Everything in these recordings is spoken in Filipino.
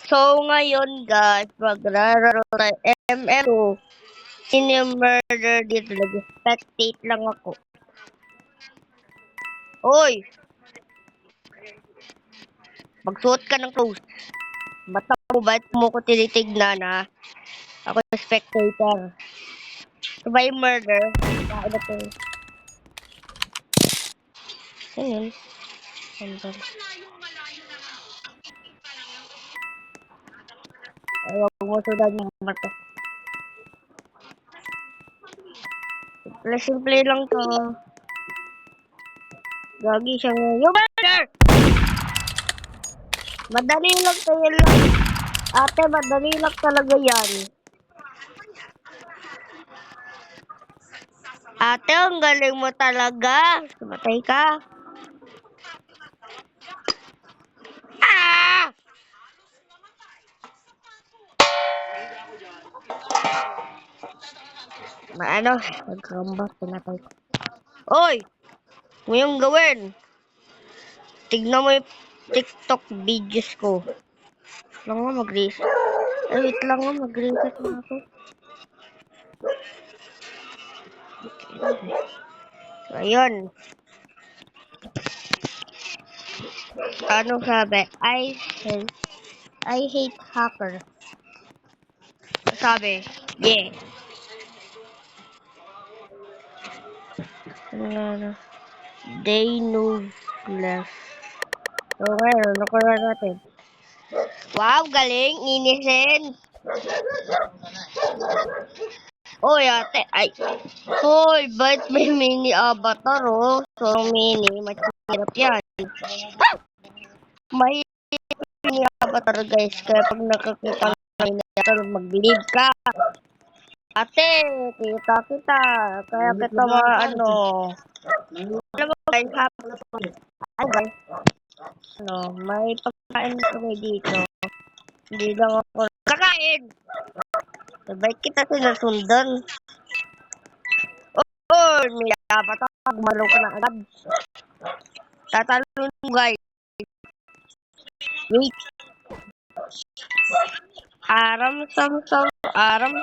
So, ngayon guys, maglaro tayo MM2. Sino yung murder dito? Nag-spectate lang ako. Oy! Magsuot ka ng clothes. Bata mo, ba't mo ko tinitignan ha? Ako yung spectator. Ito ba yung murder? Kain na to. Saan yun? Sandal. Ay, wag mo sundan yung mata. Simple lang to. Gagi siya nga. Yung murder! Madali lang tayo lang. Ate, madali lang talaga yan. Ate, ang galing mo talaga. Matay ka. Ah! Maano? Nagkambat. Pinatay ko. Oy! Huwag mo yung gawin. Tignan mo yung TikTok videos ko. Lang mo mag-reset. Ay, wait lang mo. Mag-reset na ako. So, ayun. Ano sabi? I hate hacker. Sabi, yeah. Ano, they know less. So, ngayon, nakuha natin. Wow, galing. Inisin. Oy, ate. Ay. Hoy, ba't may mini avatar, oh? So, mini. Mahirap yan. May mini avatar, guys. Kaya pag nakakita ng mini avatar, mag-believe ka. Ate, kita kita. Kaya kita ano. Alam mo, guys, ay, guys. Ano, may pagkain kami dito. Hindi lang ako kakain. Sabay kita sinusundan. Oh, may avatar. Gumalaw ka na agad. Tatalon mo, guys. Wait. Aram sam. Guli. Aram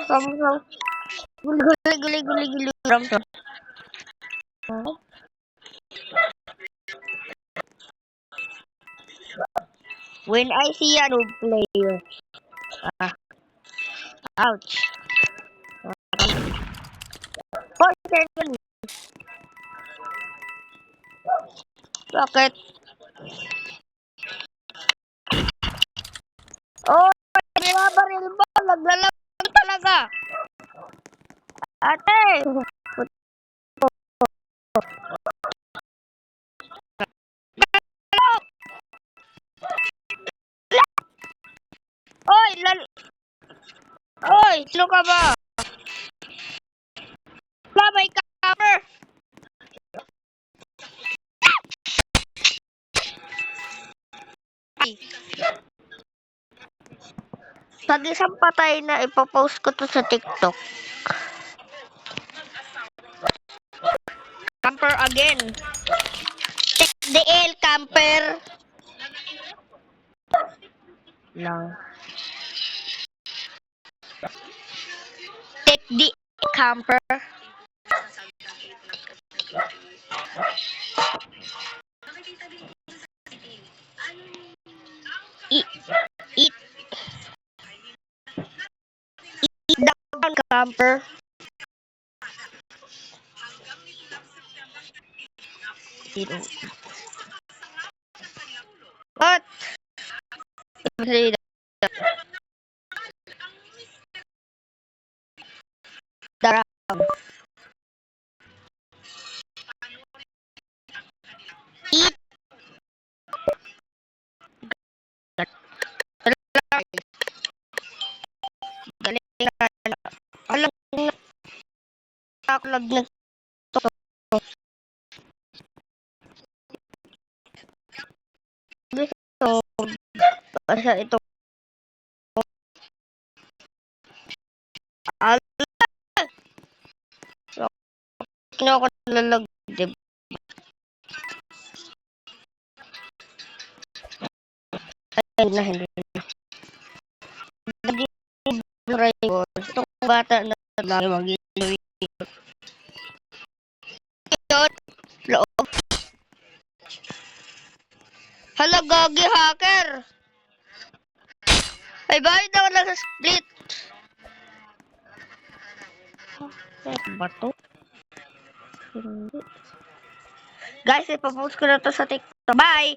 sam. When I see a noob player. Ouch. Oh, seven. Bakit? Oh, binabaril mo. Naglalag talaga. Ate. Oy, Oy, sino ka ba? May cover. Ay. Pag isang patay na, ipopost ko to sa TikTok. Camper again. Check the L, camper. Lang. Take the camper. Eat down, camper. What? Darang. Eat. Galing na. Alam na. Nakalag na to. So, asa ito. Ala. Kino ako nalalag. Ay, na hindi. bata na lang mag-iwi. Yun, loob. Hala, gagi hacker. Ay, bakit ako nag-split? Bato? Hindi. Guys, ipapost ko na to sa TikTok. Bye!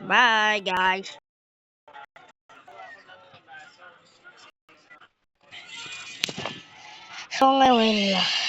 Bye, guys. So, ngayon lang.